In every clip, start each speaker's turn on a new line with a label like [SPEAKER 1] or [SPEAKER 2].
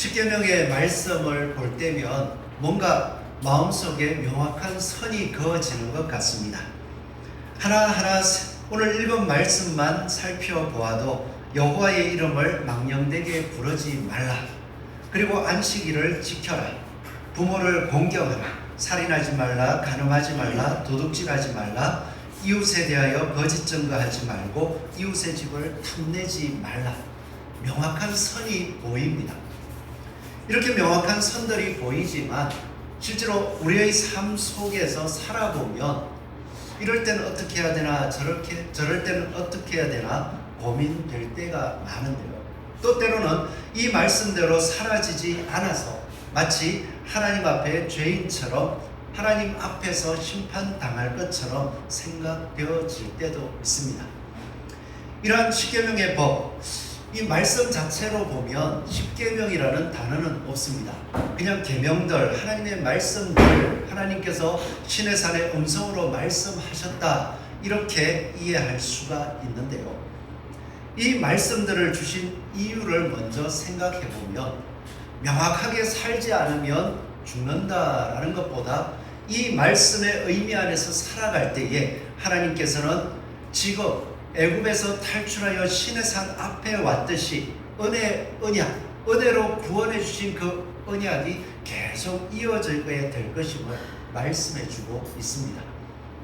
[SPEAKER 1] 십계명의 말씀을 볼 때면 뭔가 마음속에 명확한 선이 그어지는 것 같습니다. 하나하나 오늘 읽은 말씀만 살펴보아도 여호와의 이름을 망령되게 부르지 말라. 그리고 안식일을 지켜라. 부모를 공경하라. 살인하지 말라. 간음하지 말라. 도둑질하지 말라. 이웃에 대하여 거짓 증거하지 말고 이웃의 집을 탐내지 말라. 명확한 선이 보입니다. 이렇게 명확한 선들이 보이지만 실제로 우리의 삶 속에서 살아보면 이럴 때는 어떻게 해야 되나 저럴 때는 어떻게 해야 되나 고민될 때가 많은데요. 또 때로는 이 말씀대로 사라지지 않아서 마치 하나님 앞에 죄인처럼 하나님 앞에서 심판당할 것처럼 생각되어질 때도 있습니다. 이러한 십계명의 법, 이 말씀 자체로 보면 십계명이라는 단어는 없습니다. 그냥 계명들, 하나님의 말씀들, 하나님께서 시내산의 음성으로 말씀하셨다, 이렇게 이해할 수가 있는데요. 이 말씀들을 주신 이유를 먼저 생각해 보면 명확하게 살지 않으면 죽는다라는 것보다 이 말씀의 의미 안에서 살아갈 때에 하나님께서는 지금 애굽에서 탈출하여 시내산 앞에 왔듯이 은혜로 구원해 주신 그 언약이 계속 이어져야 될 것임을 말씀해 주고 있습니다.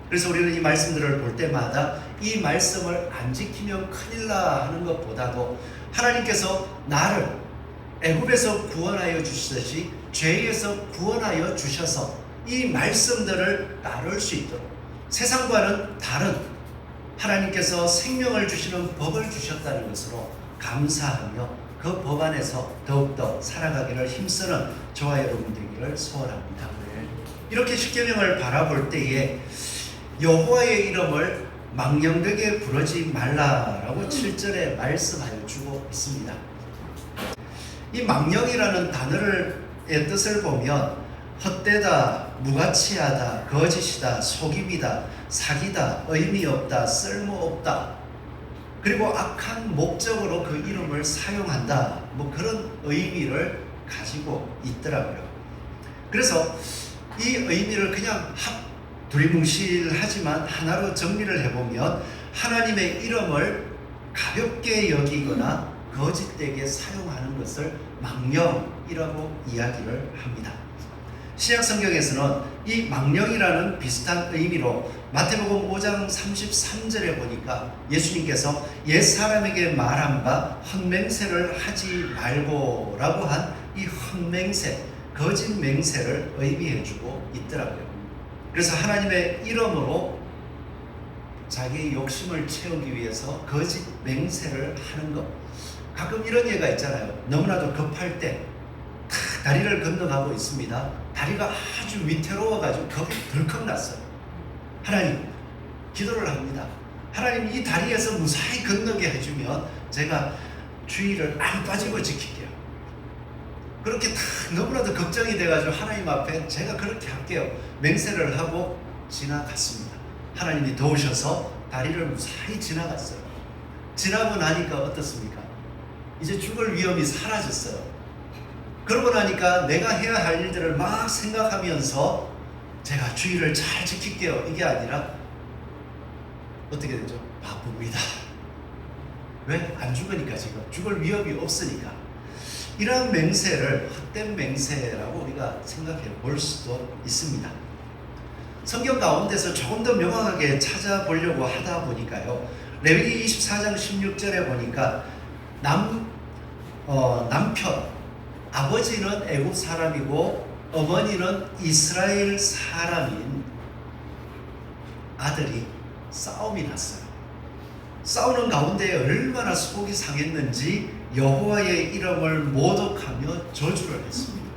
[SPEAKER 1] 그래서 우리는 이 말씀들을 볼 때마다 이 말씀을 안 지키면 큰일나 하는 것보다도 하나님께서 나를 애굽에서 구원하여 주시듯이 죄에서 구원하여 주셔서 이 말씀들을 따를 수 있도록 세상과는 다른 하나님께서 생명을 주시는 법을 주셨다는 것으로 감사하며 그 법 안에서 더욱더 살아가기를 힘쓰는 저와 여러분 되기를 소원합니다. 이렇게 십계명을 바라볼 때에 여호와의 이름을 망령되게 부르지 말라라고 7절에 말씀하여 주고 있습니다. 이 망령이라는 단어의 뜻을 보면 헛되다, 무가치하다, 거짓이다, 속임이다, 사기다, 의미 없다, 쓸모 없다, 그리고 악한 목적으로 그 이름을 사용한다, 뭐 그런 의미를 가지고 있더라고요. 그래서 이 의미를 그냥 두리뭉실하지만 하나로 정리를 해보면 하나님의 이름을 가볍게 여기거나 거짓되게 사용하는 것을 망령이라고 이야기를 합니다. 신약 성경에서는 이 망령이라는 비슷한 의미로 마태복음 5장 33절에 보니까 예수님께서 옛사람에게 말한 바 헛맹세를 하지 말고 라고 한 이 헛맹세, 거짓 맹세를 의미해 주고 있더라고요. 그래서 하나님의 이름으로 자기의 욕심을 채우기 위해서 거짓 맹세를 하는 것, 가끔 이런 예가 있잖아요. 너무나도 급할 때 다리를 건너가고 있습니다. 다리가 아주 위태로워가지고 겁이 덜컥 났어요. 하나님, 기도를 합니다. 하나님, 이 다리에서 무사히 건너게 해주면 제가 주의를 안 빠지고 지킬게요. 그렇게 다 너무나도 걱정이 돼가지고 하나님 앞에 제가 그렇게 할게요. 맹세를 하고 지나갔습니다. 하나님이 도우셔서 다리를 무사히 지나갔어요. 지나고 나니까 어떻습니까? 이제 죽을 위험이 사라졌어요. 그러고 나니까 내가 해야 할 일들을 막 생각하면서 제가 주의를 잘 지킬게요, 이게 아니라 어떻게 되죠? 바쁩니다. 왜? 안 죽으니까. 지금 죽을 위험이 없으니까. 이러한 맹세를 헛된 맹세라고 우리가 생각해 볼 수도 있습니다. 성경 가운데서 조금 더 명확하게 찾아보려고 하다 보니까요, 레위기 24장 16절에 보니까 남편, 아버지는 애굽 사람이고 어머니는 이스라엘 사람인 아들이 싸움이 났어요. 싸우는 가운데 얼마나 속이 상했는지 여호와의 이름을 모독하며 저주를 했습니다.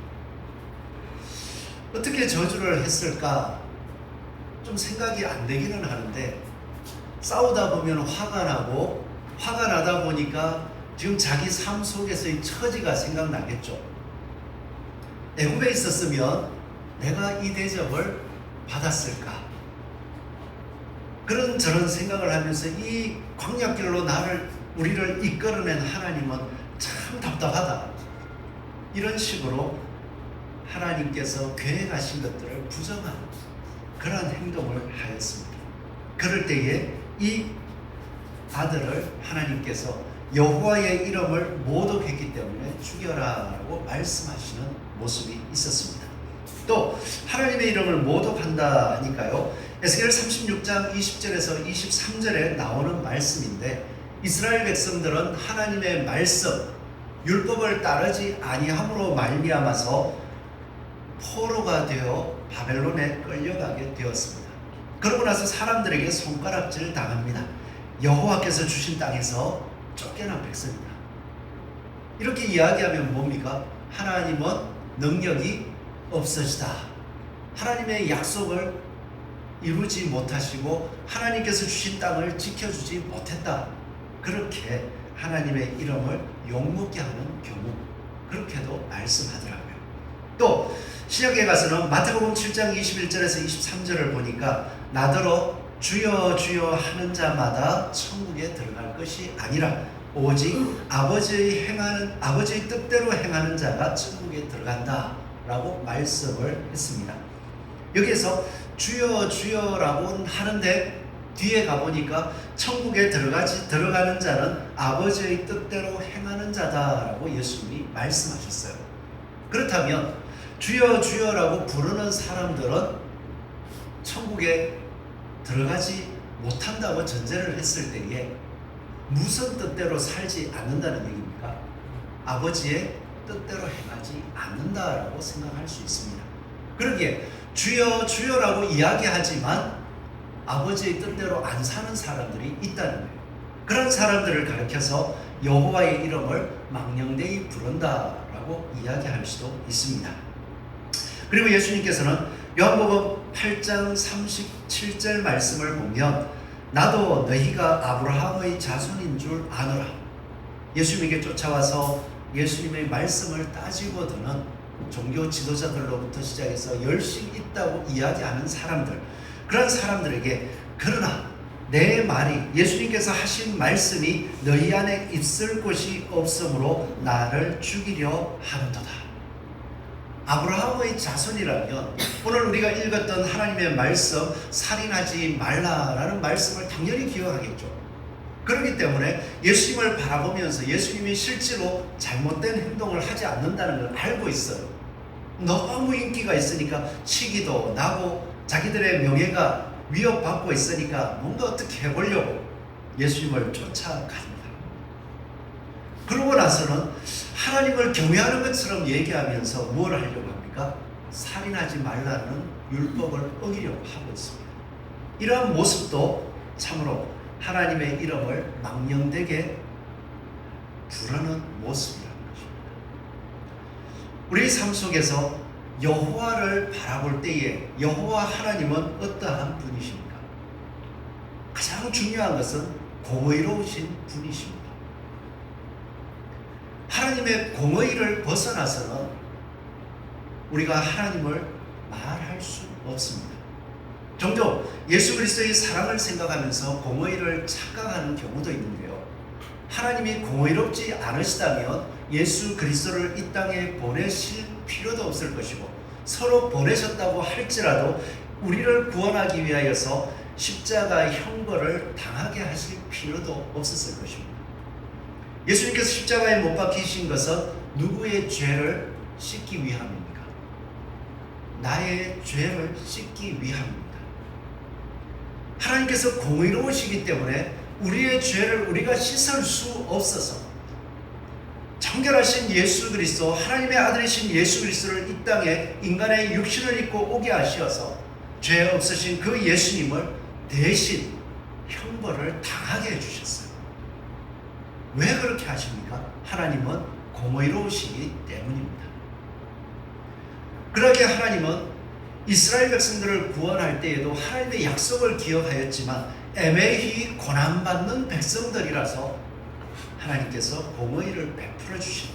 [SPEAKER 1] 어떻게 저주를 했을까? 좀 생각이 안 되기는 하는데, 싸우다 보면 화가 나고, 화가 나다 보니까 지금 자기 삶 속에서의 처지가 생각나겠죠. 애굽에 있었으면 내가 이 대접을 받았을까? 그런 저런 생각을 하면서 이 광야길로 우리를 이끌어낸 하나님은 참 답답하다. 이런 식으로 하나님께서 계획하신 것들을 부정하는 그러한 행동을 하였습니다. 그럴 때에 이 아들을 하나님께서 여호와의 이름을 모독했기 때문에 죽여라라고 말씀하시는 모습이 있었습니다. 또 하나님의 이름을 모독한다니까요. 에스겔 36장 20절에서 23절에 나오는 말씀인데, 이스라엘 백성들은 하나님의 말씀, 율법을 따르지 아니함으로 말미암아서 포로가 되어 바벨론에 끌려가게 되었습니다. 그러고 나서 사람들에게 손가락질 당합니다. 여호와께서 주신 땅에서 쫓겨난 백성이다. 이렇게 이야기하면 뭡니까? 하나님은 능력이 없으시다. 하나님의 약속을 이루지 못하시고 하나님께서 주신 땅을 지켜주지 못했다. 그렇게 하나님의 이름을 욕먹게 하는 경우, 그렇게도 말씀하더라고요. 또 신약에 가서는 마태복음 7장 21절에서 23절을 보니까 나더러 주여 주여 하는 자마다 천국에 들어갈 것이 아니라 오직 아버지의 뜻대로 행하는 자가 천국에 들어간다 라고 말씀을 했습니다. 여기에서 주여 주여라고 하는데 뒤에 가보니까 천국에 들어가는 자는 아버지의 뜻대로 행하는 자다라고 예수님이 말씀하셨어요. 그렇다면 주여 주여라고 부르는 사람들은 천국에 들어가지 못한다고 전제를 했을 때에 무슨 뜻대로 살지 않는다는 얘기입니까? 아버지의 뜻대로 행하지 않는다라고 생각할 수 있습니다. 그러기에 주여 주여라고 이야기하지만 아버지의 뜻대로 안 사는 사람들이 있다는 거예요. 그런 사람들을 가리켜서 여호와의 이름을 망령되이 부른다라고 이야기할 수도 있습니다. 그리고 예수님께서는 요한복음 8장 37절 말씀을 보면 나도 너희가 아브라함의 자손인 줄 아노라. 예수님에게 쫓아와서 예수님의 말씀을 따지고 드는 종교 지도자들로부터 시작해서 열심히 있다고 이야기하는 사람들, 그런 사람들에게 그러나 내 말이, 예수님께서 하신 말씀이 너희 안에 있을 곳이 없으므로 나를 죽이려 하는도다. 아브라함의 자손이라면 오늘 우리가 읽었던 하나님의 말씀, 살인하지 말라라는 말씀을 당연히 기억하겠죠. 그렇기 때문에 예수님을 바라보면서 예수님이 실제로 잘못된 행동을 하지 않는다는 걸 알고 있어요. 너무 인기가 있으니까 치기도 나고 자기들의 명예가 위협받고 있으니까 뭔가 어떻게 해보려고 예수님을 쫓아갑니다. 그러고 나서는 하나님을 경외하는 것처럼 얘기하면서 뭘 하려고 합니까? 살인하지 말라는 율법을 어기려고 하고 있습니다. 이러한 모습도 참으로 하나님의 이름을 망령되게 부르는 모습이라는 것입니다. 우리 삶 속에서 여호와를 바라볼 때에 여호와 하나님은 어떠한 분이십니까? 가장 중요한 것은 공의로우신 분이십니다. 하나님의 공의를 벗어나서는 우리가 하나님을 말할 수 없습니다. 종종 예수 그리스도의 사랑을 생각하면서 공의를 착각하는 경우도 있는데요. 하나님이 공의롭지 않으시다면 예수 그리스도를 이 땅에 보내실 필요도 없을 것이고, 서로 보내셨다고 할지라도 우리를 구원하기 위하여서 십자가 형벌을 당하게 하실 필요도 없었을 것입니다. 예수님께서 십자가에 못 박히신 것은 누구의 죄를 씻기 위함입니까? 나의 죄를 씻기 위함입니다. 하나님께서 공의로우시기 때문에 우리의 죄를 우리가 씻을 수 없어서 정결하신 예수 그리스도, 하나님의 아들이신 예수 그리스도를 이 땅에 인간의 육신을 입고 오게 하셔서 죄 없으신 그 예수님을 대신 형벌을 당하게 해주셨어요. 왜 그렇게 하십니까? 하나님은 공의로우시기 때문입니다. 그러기에 하나님은 이스라엘 백성들을 구원할 때에도 하나님의 약속을 기억하였지만 애매히 고난받는 백성들이라서 하나님께서 공의를 베풀어 주신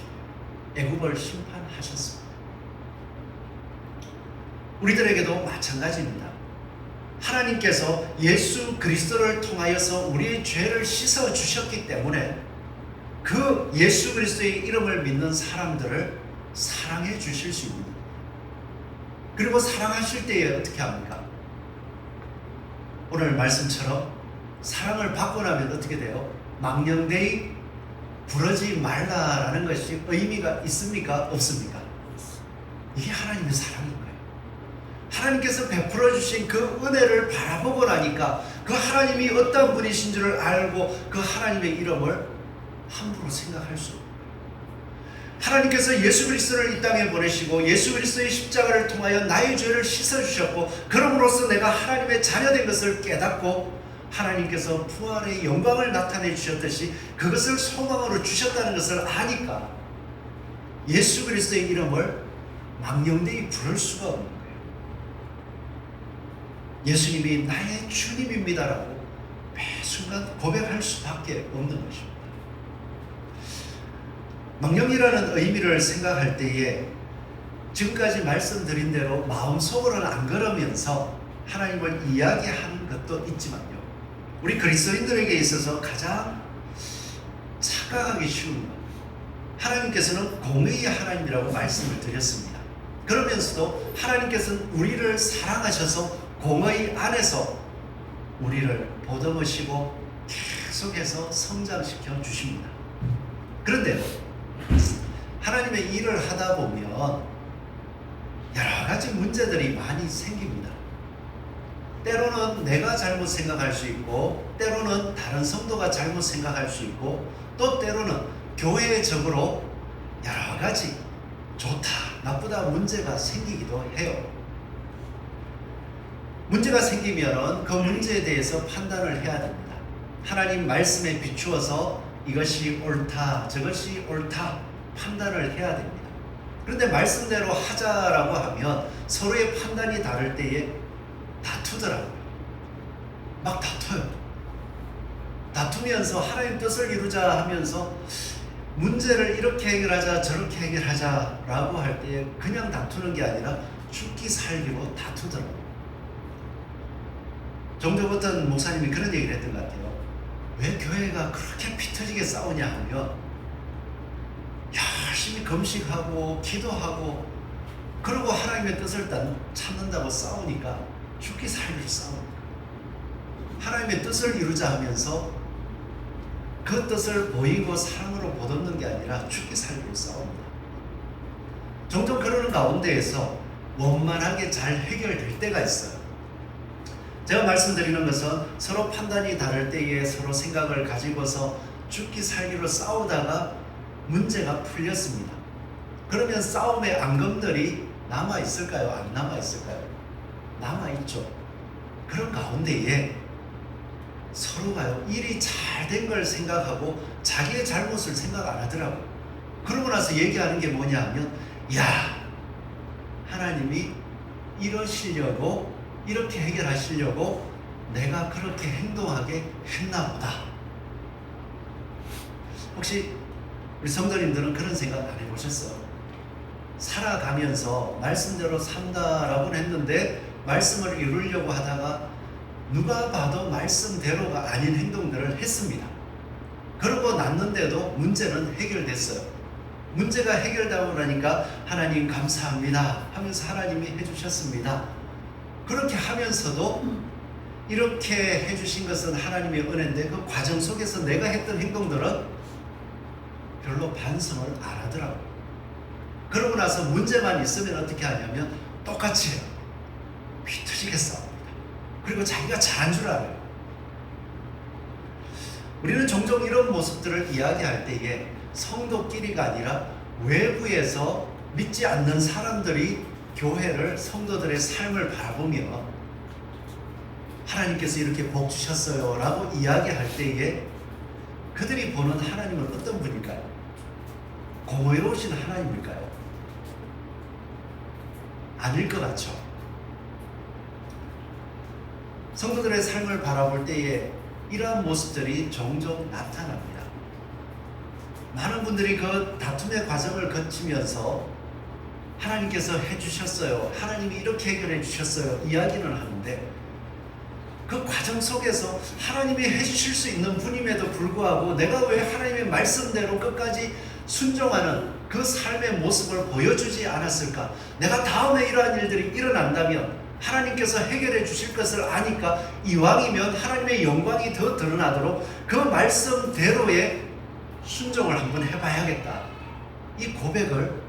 [SPEAKER 1] 애굽을 심판하셨습니다. 우리들에게도 마찬가지입니다. 하나님께서 예수 그리스도를 통하여서 우리의 죄를 씻어 주셨기 때문에 그 예수 그리스도의 이름을 믿는 사람들을 사랑해 주실 수 있는, 그리고 사랑하실 때에 어떻게 합니까? 오늘 말씀처럼 사랑을 받고 나면 어떻게 돼요? 망령되이 부르지 말라라는 것이 의미가 있습니까? 없습니까? 이게 하나님의 사랑인 거예요. 하나님께서 베풀어 주신 그 은혜를 바라보고 나니까 그 하나님이 어떤 분이신 줄을 알고 그 하나님의 이름을 함부로 생각할 수 없어요. 하나님께서 예수 그리스도를 이 땅에 보내시고 예수 그리스도의 십자가를 통하여 나의 죄를 씻어주셨고, 그럼으로써 내가 하나님의 자녀된 것을 깨닫고 하나님께서 부활의 영광을 나타내 주셨듯이 그것을 소망으로 주셨다는 것을 아니까 예수 그리스도의 이름을 망령되이 부를 수가 없는 거예요. 예수님이 나의 주님입니다라고 매 순간 고백할 수밖에 없는 것입니다. 망령이라는 의미를 생각할 때에 지금까지 말씀드린 대로 마음속으로는 안 그러면서 하나님을 이야기하는 것도 있지만요, 우리 그리스도인들에게 있어서 가장 착각하기 쉬운 것, 하나님께서는 공의의 하나님이라고 말씀을 드렸습니다. 그러면서도 하나님께서는 우리를 사랑하셔서 공의 안에서 우리를 보듬으시고 계속해서 성장시켜 주십니다. 그런데 하나님의 일을 하다 보면 여러 가지 문제들이 많이 생깁니다. 때로는 내가 잘못 생각할 수 있고, 때로는 다른 성도가 잘못 생각할 수 있고, 또 때로는 교회적으로 여러 가지 좋다, 나쁘다 문제가 생기기도 해요. 문제가 생기면 그 문제에 대해서 판단을 해야 됩니다. 하나님 말씀에 비추어서 이것이 옳다, 저것이 옳다 판단을 해야 됩니다. 그런데 말씀대로 하자라고 하면 서로의 판단이 다를 때에 다투더라고요. 막 다퉈요. 다투면서 하나님 뜻을 이루자 하면서 문제를 이렇게 해결하자 저렇게 해결하자라고 할 때 그냥 다투는 게 아니라 죽기 살기로 다투더라고요. 종종 어떤 목사님이 그런 얘기를 했던 것 같아요. 왜 교회가 그렇게 피 터지게 싸우냐 하면 열심히 금식하고 기도하고 그러고 하나님의 뜻을 찾는다고 싸우니까 죽기 살기로 싸웁니다. 하나님의 뜻을 이루자 하면서 그 뜻을 보이고 사랑으로 보듬는 게 아니라 죽기 살기로 싸웁니다. 종종 그러는 가운데에서 원만하게 잘 해결될 때가 있어요. 제가 말씀드리는 것은 서로 판단이 다를 때에 서로 생각을 가지고서 죽기 살기로 싸우다가 문제가 풀렸습니다. 그러면 싸움의 앙금들이 남아있을까요? 안 남아있을까요? 남아있죠. 그런 가운데에 서로가요, 일이 잘 된 걸 생각하고 자기의 잘못을 생각 안 하더라고요. 그러고 나서 얘기하는 게 뭐냐 하면, 야, 하나님이 이러시려고, 이렇게 해결하시려고 내가 그렇게 행동하게 했나 보다. 혹시 우리 성도님들은 그런 생각 안 해보셨어요? 살아가면서 말씀대로 산다라고는 했는데 말씀을 이루려고 하다가 누가 봐도 말씀대로가 아닌 행동들을 했습니다. 그러고 났는데도 문제는 해결됐어요. 문제가 해결되고 나니까 하나님 감사합니다 하면서 하나님이 해주셨습니다. 그렇게 하면서도 이렇게 해주신 것은 하나님의 은혜인데 그 과정 속에서 내가 했던 행동들은 별로 반성을 안 하더라고요. 그러고 나서 문제만 있으면 어떻게 하냐면 똑같이 해요. 피 터지게 싸웁니다. 그리고 자기가 잘한 줄 알아요. 우리는 종종 이런 모습들을 이야기할 때에 성도끼리가 아니라 외부에서 믿지 않는 사람들이 교회를, 성도들의 삶을 바라보며 하나님께서 이렇게 복 주셨어요 라고 이야기할 때에 그들이 보는 하나님은 어떤 분일까요? 공의로우신 하나님일까요? 아닐 것 같죠. 성도들의 삶을 바라볼 때에 이러한 모습들이 종종 나타납니다. 많은 분들이 그 다툼의 과정을 거치면서 하나님께서 해주셨어요, 하나님이 이렇게 해결해 주셨어요 이야기는 하는데 그 과정 속에서 하나님이 해주실 수 있는 분임에도 불구하고 내가 왜 하나님의 말씀대로 끝까지 순종하는 그 삶의 모습을 보여주지 않았을까? 내가 다음에 이러한 일들이 일어난다면 하나님께서 해결해 주실 것을 아니까 이왕이면 하나님의 영광이 더 드러나도록 그 말씀대로의 순종을 한번 해봐야겠다. 이 고백을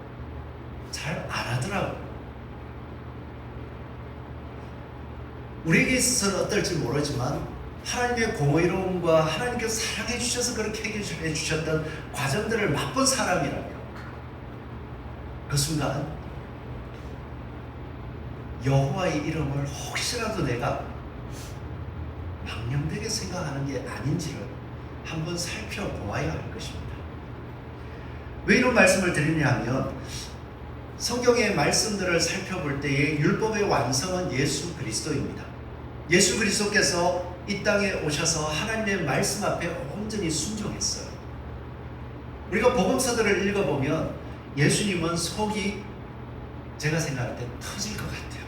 [SPEAKER 1] 잘 안 하더라고요. 우리에게 있어서는 어떨지 모르지만 하나님의 공의로움과 하나님께서 사랑해 주셔서 그렇게 해결해 주셨던 과정들을 맛본 사람이라면 그 순간 여호와의 이름을 혹시라도 내가 망령되게 생각하는 게 아닌지를 한번 살펴보아야 할 것입니다. 왜 이런 말씀을 드리냐면 성경의 말씀들을 살펴볼 때에 율법의 완성은 예수 그리스도입니다. 예수 그리스도께서 이 땅에 오셔서 하나님의 말씀 앞에 온전히 순종했어요. 우리가 복음서들을 읽어보면 예수님은 속이 제가 생각할 때 터질 것 같아요.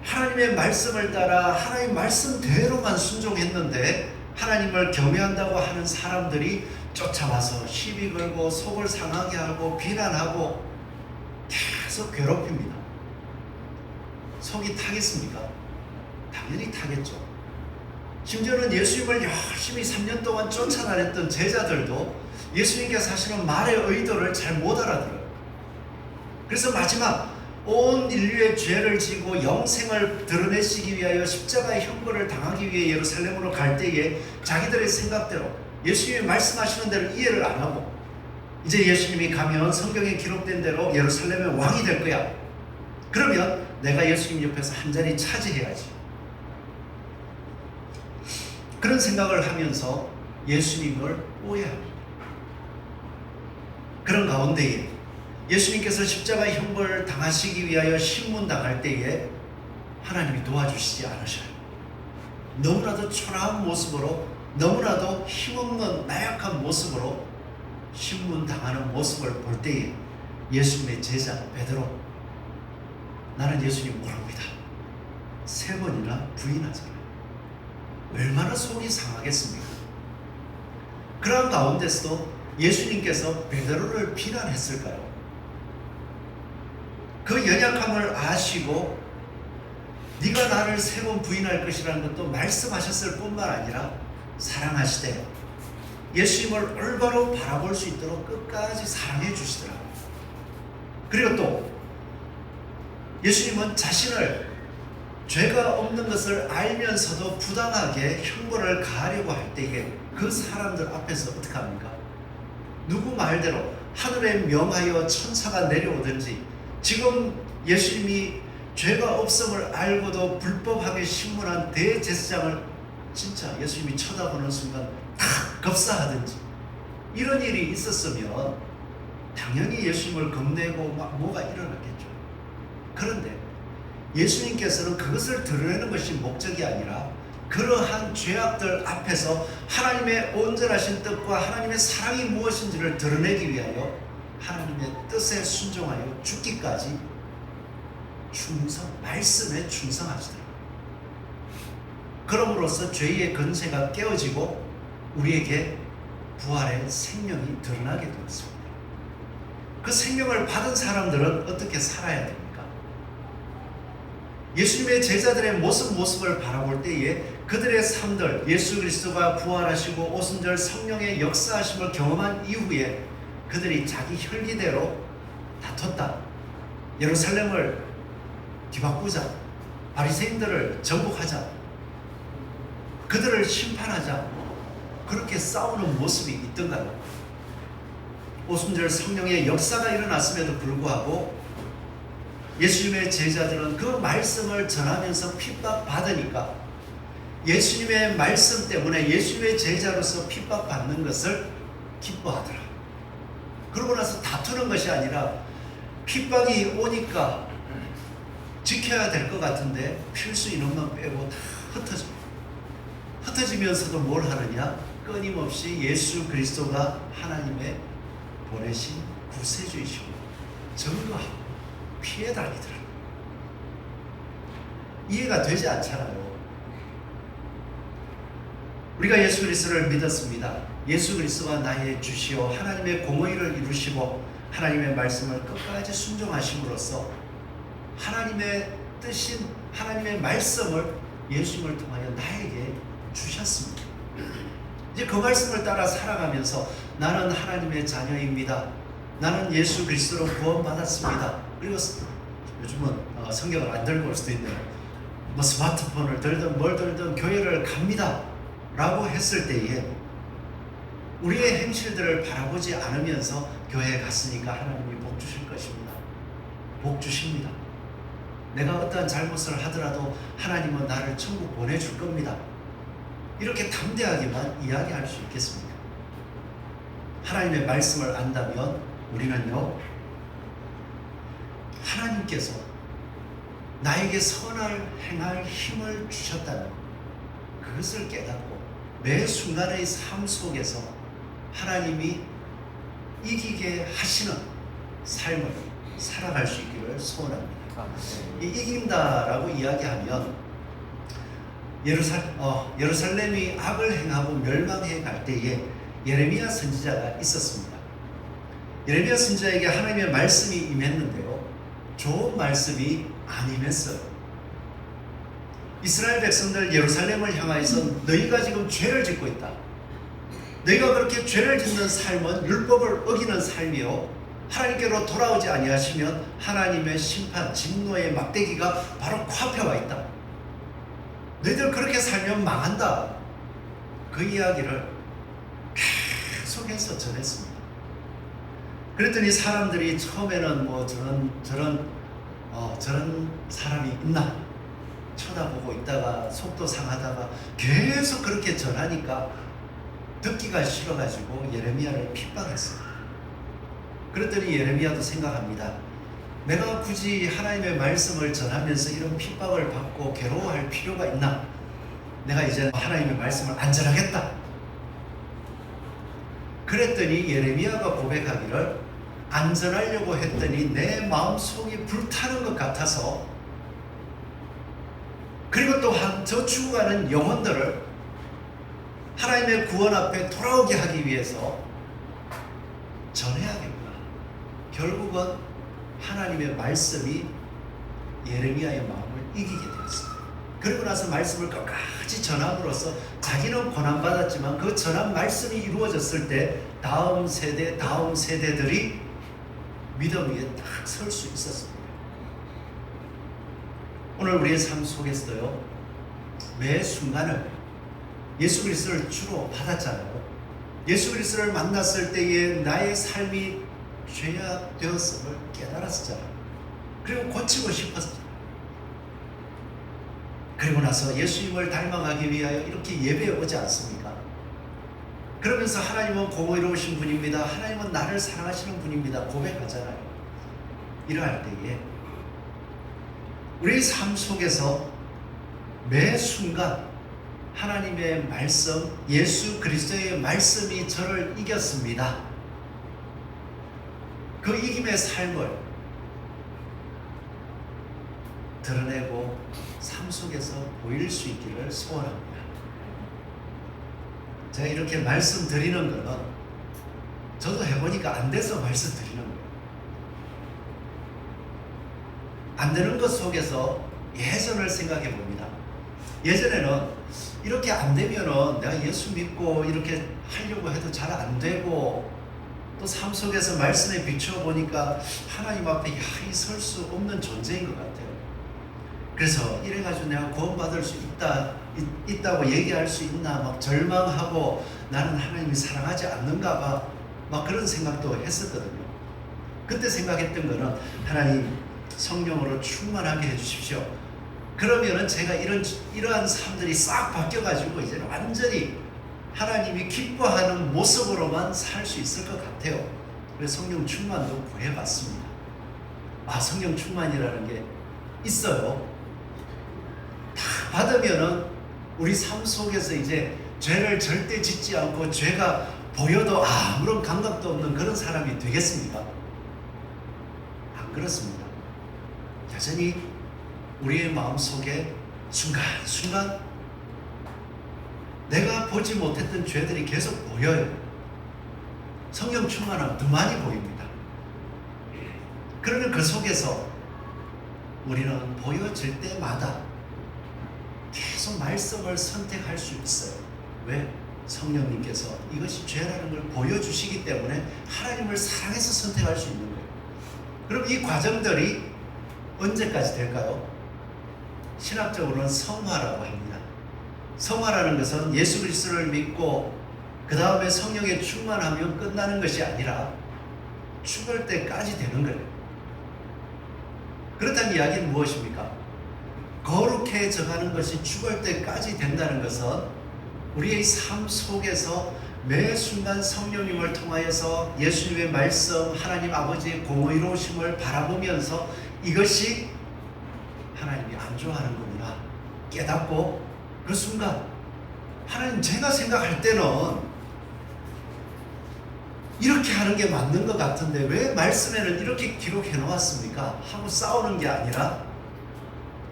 [SPEAKER 1] 하나님의 말씀을 따라 하나님 말씀대로만 순종했는데 하나님을 경외한다고 하는 사람들이 쫓아와서 시비 걸고 속을 상하게 하고 비난하고 계속 괴롭힙니다. 속이 타겠습니까? 당연히 타겠죠. 심지어는 예수님을 열심히 3년 동안 쫓아다녔던 제자들도 예수님께서 하시는 말의 의도를 잘 못 알아들어요. 그래서 마지막 온 인류의 죄를 지고 영생을 드러내시기 위하여 십자가의 형벌을 당하기 위해 예루살렘으로 갈 때에 자기들의 생각대로 예수님이 말씀하시는 대로 이해를 안 하고 이제 예수님이 가면 성경에 기록된 대로 예루살렘의 왕이 될 거야. 그러면 내가 예수님 옆에서 한 자리 차지해야지. 그런 생각을 하면서 예수님을 오해합니다. 그런 가운데에 예수님께서 십자가의 형벌을 당하시기 위하여 신문당할 때에 하나님이 도와주시지 않으셔요. 너무나도 초라한 모습으로 너무나도 힘없는 나약한 모습으로 신문당하는 모습을 볼 때에 예수님의 제자 베드로 나는 예수님 모릅니다. 3번이나 부인하잖아요. 얼마나 속이 상하겠습니까? 그런 가운데서도 예수님께서 베드로를 비난했을까요? 그 연약함을 아시고 네가 나를 3번 부인할 것이라는 것도 말씀하셨을 뿐만 아니라 사랑하시되 예수님을 올바로 바라볼 수 있도록 끝까지 사랑해 주시더라고요. 그리고 또 예수님은 자신을 죄가 없는 것을 알면서도 부당하게 형벌을 가하려고 할 때에 그 사람들 앞에서 어떻게 합니까? 누구 말대로 하늘에 명하여 천사가 내려오든지 지금 예수님이 죄가 없음을 알고도 불법하게 신문한 대제사장을 진짜 예수님이 쳐다보는 순간 탁 겁사하든지 이런 일이 있었으면 당연히 예수님을 겁내고 막 뭐가 일어났겠죠. 그런데 예수님께서는 그것을 드러내는 것이 목적이 아니라 그러한 죄악들 앞에서 하나님의 온전하신 뜻과 하나님의 사랑이 무엇인지를 드러내기 위하여 하나님의 뜻에 순종하여 죽기까지 말씀에 충성하시더라고요. 그럼으로써 죄의 권세가 깨어지고 우리에게 부활의 생명이 드러나게 되었습니다. 그 생명을 받은 사람들은 어떻게 살아야 됩니까? 예수님의 제자들의 모습을 바라볼 때에 그들의 삶들, 예수 그리스도가 부활하시고 오순절 성령의 역사하심을 경험한 이후에 그들이 자기 혈기대로 다퉜다. 예루살렘을 뒤바꾸자. 바리새인들을 정복하자. 그들을 심판하자. 그렇게 싸우는 모습이 있던가요? 오순절 성령의 역사가 일어났음에도 불구하고 예수님의 제자들은 그 말씀을 전하면서 핍박받으니까 예수님의 말씀 때문에 예수님의 제자로서 핍박받는 것을 기뻐하더라. 그러고 나서 다투는 것이 아니라 핍박이 오니까 지켜야 될 것 같은데 필수 인원만 빼고 다 흩어지면서도 뭘 하느냐? 끊임없이 예수 그리스도가 하나님의 보내신 구세주이시고 증거하고 피해 다니더라. 이해가 되지 않잖아요. 우리가 예수 그리스도를 믿었습니다. 예수 그리스도가 나의 주시오 하나님의 공의를 이루시고 하나님의 말씀을 끝까지 순종하심으로써 하나님의 뜻인 하나님의 말씀을 예수님을 통하여 나에게 주셨습니다. 이제 그 말씀을 따라 살아가면서 나는 하나님의 자녀입니다. 나는 예수 그리스도로 구원받았습니다. 그리고 요즘은 성경을 안 들고 올 수도 있네요. 뭐 스마트폰을 들든 뭘 들든 교회를 갑니다 라고 했을 때에 우리의 행실들을 바라보지 않으면서 교회에 갔으니까 하나님이 복 주실 것입니다. 복 주십니다. 내가 어떠한 잘못을 하더라도 하나님은 나를 천국 보내줄 겁니다. 이렇게 담대하게만 이야기할 수 있겠습니까? 하나님의 말씀을 안다면 우리는요, 하나님께서 나에게 선을 행할 힘을 주셨다는 그것을 깨닫고 매 순간의 삶 속에서 하나님이 이기게 하시는 삶을 살아갈 수 있기를 소원합니다. 이 이긴다라고 이야기하면 예루살렘이 악을 행하고 멸망해 갈 때에 예레미야 선지자가 있었습니다. 예레미야 선지자에게 하나님의 말씀이 임했는데요, 좋은 말씀이 안 임했어요. 이스라엘 백성들 예루살렘을 향하여서 너희가 지금 죄를 짓고 있다. 너희가 그렇게 죄를 짓는 삶은 율법을 어기는 삶이요, 하나님께로 돌아오지 아니하시면 하나님의 심판, 진노의 막대기가 바로 코앞에 와 있다. 너희들 그렇게 살면 망한다. 그 이야기를 계속해서 전했습니다. 그랬더니 사람들이 처음에는 뭐 저런 사람이 있나 쳐다보고 있다가 속도 상하다가 계속 그렇게 전하니까 듣기가 싫어가지고 예레미야를 핍박했어요. 그랬더니 예레미야도 생각합니다. 내가 굳이 하나님의 말씀을 전하면서 이런 핍박을 받고 괴로워할 필요가 있나? 내가 이제 하나님의 말씀을 안 전하겠다. 그랬더니 예레미야가 고백하기를 안 전하려고 했더니 내 마음속이 불타는 것 같아서, 그리고 또한 저 죽어가는 영혼들을 하나님의 구원 앞에 돌아오게 하기 위해서 전해야겠구나. 결국은 하나님의 말씀이 예레미야의 마음을 이기게 되었습니다. 그리고 나서 말씀을 끝까지 전함으로써 자기는 고난받았지만 그 전한 말씀이 이루어졌을 때 다음 세대들이 믿음 위에 딱 설 수 있었습니다. 오늘 우리의 삶 속에서도요, 매 순간을 예수 그리스도를 주로 받았잖아요. 예수 그리스도를 만났을 때에 나의 삶이 죄악되었음을 깨달았잖아요. 그리고 고치고 싶었잖아요. 그리고 나서 예수님을 닮아가기 위하여 이렇게 예배에 오지 않습니까? 그러면서 하나님은 공의로우신 분입니다. 하나님은 나를 사랑하시는 분입니다. 고백하잖아요. 이러할 때에 우리 삶 속에서 매 순간 하나님의 말씀, 예수 그리스도의 말씀이 저를 이겼습니다. 그 이김의 삶을 드러내고 삶 속에서 보일 수 있기를 소원합니다. 제가 이렇게 말씀드리는 거는 저도 해보니까 안 돼서 말씀드리는 거예요. 안 되는 것 속에서 예전을 생각해 봅니다. 예전에는 이렇게 안 되면은 내가 예수 믿고 이렇게 하려고 해도 잘 안 되고, 또 삶 속에서 말씀에 비추어 보니까 하나님 앞에 야히 설 수 없는 존재인 것 같아요. 그래서 이래가지고 내가 구원받을 수 있다고 얘기할 수 있나 막 절망하고 나는 하나님이 사랑하지 않는가 봐 막 그런 생각도 했었거든요. 그때 생각했던 거는 하나님 성령으로 충만하게 해주십시오. 그러면은 제가 이러한 삶들이 싹 바뀌어가지고 이제는 완전히 하나님이 기뻐하는 모습으로만 살 수 있을 것 같아요. 그래서 성령 충만도 구해봤습니다. 성령 충만이라는 게 있어요. 다 받으면은 우리 삶 속에서 이제 죄를 절대 짓지 않고 죄가 보여도 아무런 감각도 없는 그런 사람이 되겠습니까? 안 그렇습니다. 여전히 우리의 마음속에 순간순간 내가 보지 못했던 죄들이 계속 보여요. 성령 충만하면 더 많이 보입니다. 그러면 그 속에서 우리는 보여질 때마다 계속 말씀을 선택할 수 있어요. 왜? 성령님께서 이것이 죄라는 걸 보여주시기 때문에 하나님을 사랑해서 선택할 수 있는 거예요. 그럼 이 과정들이 언제까지 될까요? 신학적으로는 성화라고 합니다. 성화라는 것은 예수 그리스도를 믿고 그 다음에 성령에 충만하면 끝나는 것이 아니라 죽을 때까지 되는 거예요. 그렇다는 이야기는 무엇입니까? 거룩해져가는 것이 죽을 때까지 된다는 것은 우리의 삶 속에서 매 순간 성령님을 통하여서 예수님의 말씀, 하나님 아버지의 공의로우심을 바라보면서 이것이 하나님이 안 좋아하는 거구나 깨닫고, 그 순간 하나님, 제가 생각할 때는 이렇게 하는 게 맞는 것 같은데 왜 말씀에는 이렇게 기록해 놓았습니까? 하고 싸우는 게 아니라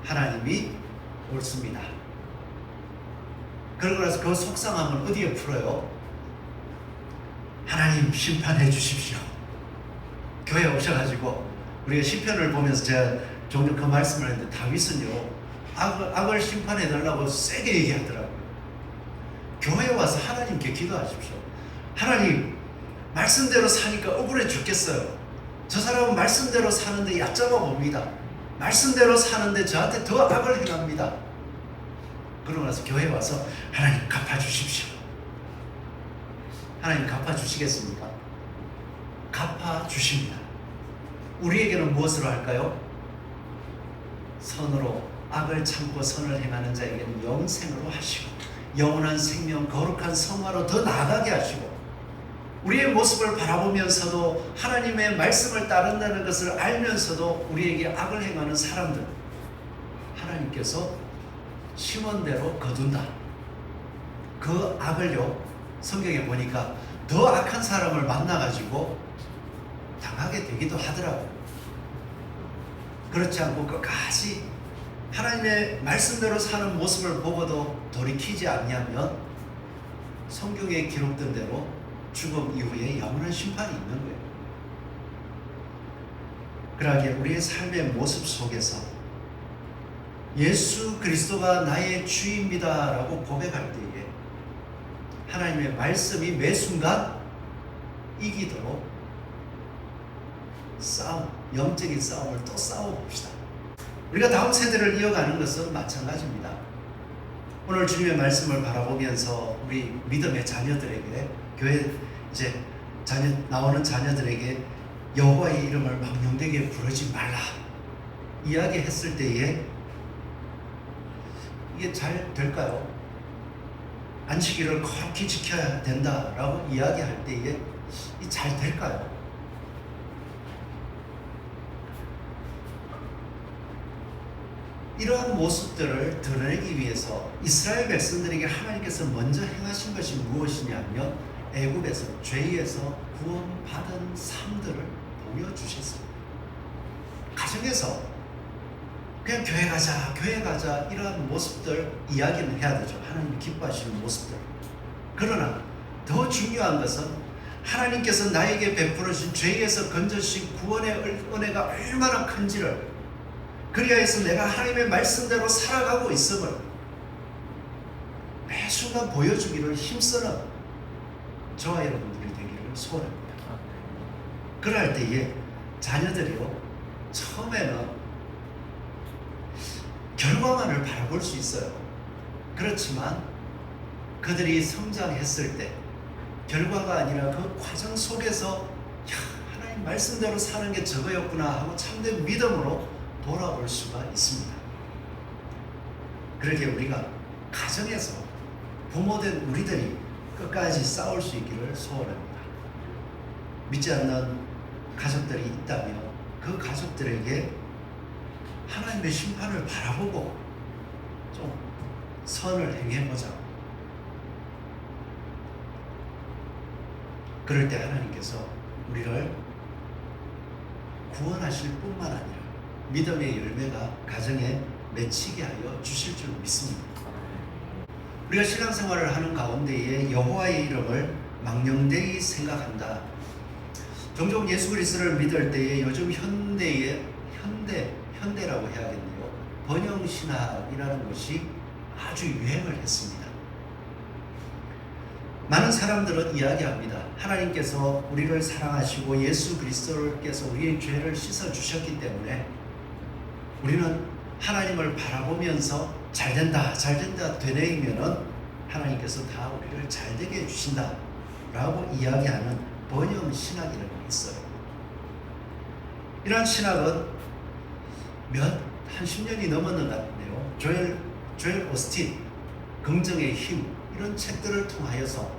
[SPEAKER 1] 하나님이 옳습니다. 그러고 나서 그 속상함을 어디에 풀어요? 하나님 심판해 주십시오. 교회에 오셔가지고 우리가 시편을 보면서 제가 종종 그 말씀을 했는데, 다윗은요 악을 심판해 달라고 세게 얘기하더라고요. 교회에 와서 하나님께 기도하십시오. 하나님, 말씀대로 사니까 억울해 죽겠어요. 저 사람은 말씀대로 사는데 얕잡아 봅니다. 말씀대로 사는데 저한테 더 악을 행합니다. 그러고 나서 교회에 와서 하나님 갚아주십시오. 하나님 갚아주시겠습니까? 갚아주십니다. 우리에게는 무엇으로 할까요? 선으로, 악을 참고 선을 행하는 자에게는 영생으로 하시고 영원한 생명, 거룩한 성화로 더 나아가게 하시고, 우리의 모습을 바라보면서도 하나님의 말씀을 따른다는 것을 알면서도 우리에게 악을 행하는 사람들, 하나님께서 심은 대로 거둔다. 그 악을요, 성경에 보니까 더 악한 사람을 만나가지고 당하게 되기도 하더라고요. 그렇지 않고 끝까지 하나님의 말씀대로 사는 모습을 보고도 돌이키지 않냐면 성경에 기록된 대로 죽음 이후에 영원한 심판이 있는 거예요. 그러기에 우리의 삶의 모습 속에서 예수 그리스도가 나의 주입니다 라고 고백할 때에 하나님의 말씀이 매 순간 이기도록 싸움, 영적인 싸움을 또 싸워봅시다. 우리가 다음 세대를 이어가는 것은 마찬가지입니다. 오늘 주님의 말씀을 바라보면서 우리 믿음의 자녀들에게, 교회 이제 나오는 자녀들에게 여호와의 이름을 망령되게 부르지 말라 이야기했을 때에 이게 잘 될까요? 안식일을 거룩히 지켜야 된다라고 이야기할 때에 이 잘 될까요? 이러한 모습들을 드러내기 위해서 이스라엘 백성들에게 하나님께서 먼저 행하신 것이 무엇이냐면 애굽에서 죄에서 구원받은 삶들을 보여주셨습니다. 가정에서 그냥 교회 가자 이러한 모습들 이야기는 해야 되죠. 하나님이 기뻐하시는 모습들. 그러나 더 중요한 것은 하나님께서 나에게 베풀어 주신 죄에서 건져주신 구원의 은혜가 얼마나 큰지를, 그리하여서 내가 하나님의 말씀대로 살아가고 있음을 매 순간 보여주기를 힘쓰는 저와 여러분들이 되기를 소원합니다. 그럴 때에 자녀들이요, 처음에는 결과만을 바라볼 수 있어요. 그렇지만 그들이 성장했을 때 결과가 아니라 그 과정 속에서 하나님 말씀대로 사는 게 저거였구나 하고 참된 믿음으로 돌아올 수가 있습니다. 그렇게 우리가 가정에서 부모된 우리들이 끝까지 싸울 수 있기를 소원합니다. 믿지 않는 가족들이 있다면 그 가족들에게 하나님의 심판을 바라보고 좀 선을 행해보자. 그럴 때 하나님께서 우리를 구원하실 뿐만 아니라 믿음의 열매가 가정에 맺히게 하여 주실 줄 믿습니다. 우리가 신앙생활을 하는 가운데에 여호와의 이름을 망령되이 생각한다. 종종 예수 그리스도를 믿을 때에 요즘 현대라고 해야겠네요. 번영신학이라는 것이 아주 유행을 했습니다. 많은 사람들은 이야기합니다. 하나님께서 우리를 사랑하시고 예수 그리스도께서 우리의 죄를 씻어주셨기 때문에 우리는 하나님을 바라보면서 잘된다 되뇌이면은 하나님께서 다 우리를 잘되게 해주신다 라고 이야기하는 번영신학이라는 게 있어요. 이러한 신학은 한 10년이 넘었는 것 같네요. 조엘 오스틴 긍정의 힘 이런 책들을 통하여서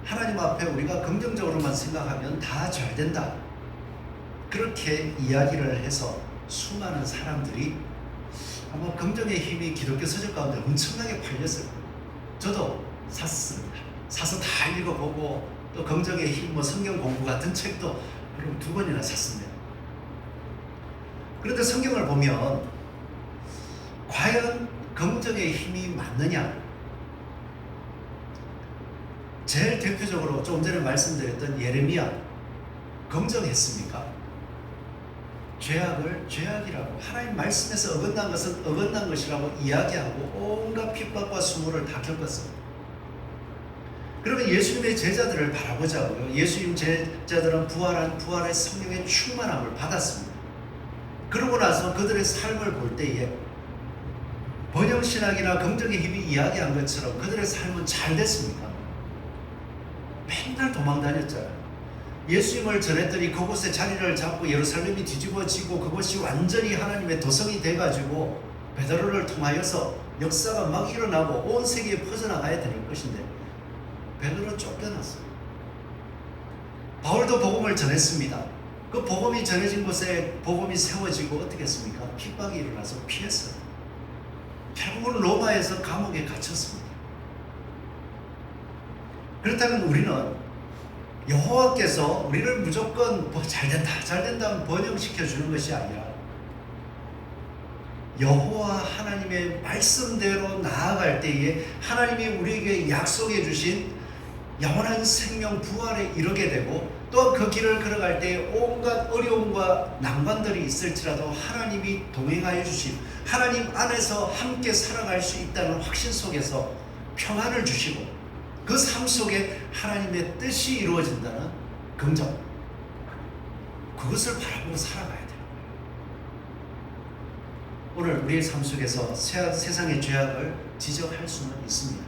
[SPEAKER 1] 하나님 앞에 우리가 긍정적으로만 생각하면 다 잘된다 그렇게 이야기를 해서 수많은 사람들이 아마 긍정의 힘이 기독교 서적 가운데 엄청나게 팔렸을 거예요. 저도 샀습니다. 사서 다 읽어보고 또 긍정의 힘, 성경 공부 같은 책도 2번이나 샀습니다. 그런데 성경을 보면 과연 긍정의 힘이 맞느냐? 제일 대표적으로 조금 전에 말씀드렸던 예레미야 긍정했습니까? 죄악이라고 하나님 말씀에서 어긋난 것은 어긋난 것이라고 이야기하고 온갖 핍박과 수모를 다 겪었어요. 그러면 예수님의 제자들을 바라보자고요. 예수님 제자들은 부활의 성령의 충만함을 받았습니다. 그러고 나서 그들의 삶을 볼 때에 번영신학이나 긍정의 힘이 이야기한 것처럼 그들의 삶은 잘 됐습니까? 맨날 도망 다녔잖아요. 예수님을 전했더니 그곳에 자리를 잡고 예루살렘이 뒤집어지고 그것이 완전히 하나님의 도성이 돼가지고 베드로를 통하여서 역사가 막 일어나고 온 세계에 퍼져나가야 되는 것인데 베드로 쫓겨났어요. 바울도 복음을 전했습니다. 그 복음이 전해진 곳에 복음이 세워지고 어떻게 했습니까? 핍박이 일어나서 피했어요. 결국은 로마에서 감옥에 갇혔습니다. 그렇다면 우리는 여호와께서 우리를 무조건 잘된다 번영시켜 주는 것이 아니라 여호와 하나님의 말씀대로 나아갈 때에 하나님이 우리에게 약속해 주신 영원한 생명 부활에 이르게 되고 또 그 길을 걸어갈 때에 온갖 어려움과 난관들이 있을지라도 하나님이 동행하여 주신 하나님 안에서 함께 살아갈 수 있다는 확신 속에서 평안을 주시고 그 삶 속에 하나님의 뜻이 이루어진다는 긍정, 그것을 바라보고 살아가야 돼요. 오늘 우리의 삶 속에서 세상의 죄악을 지적할 수는 있습니다.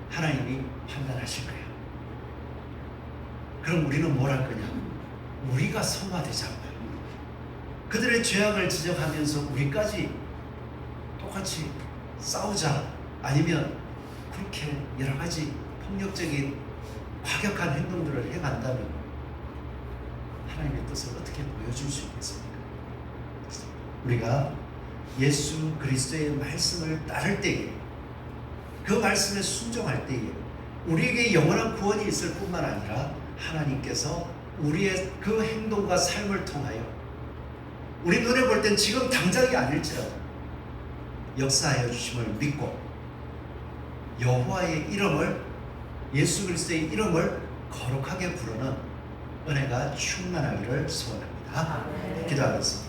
[SPEAKER 1] 하나님이 판단하실 거예요. 그럼 우리는 뭘 할 거냐? 우리가 성화되자고요. 그들의 죄악을 지적하면서 우리까지 똑같이 싸우자, 아니면 그렇게 여러 가지 폭력적인 과격한 행동들을 해간다면 하나님의 뜻을 어떻게 보여줄 수 있겠습니까? 우리가 예수 그리스도의 말씀을 따를 때에 그 말씀에 순종할 때에 우리에게 영원한 구원이 있을 뿐만 아니라 하나님께서 우리의 그 행동과 삶을 통하여 우리 눈에 볼 땐 지금 당장이 아닐지라도 역사하여 주심을 믿고 여호와의 이름을 예수 그리스도의 이름을 거룩하게 부르는 은혜가 충만하기를 소원합니다. 기도하겠습니다.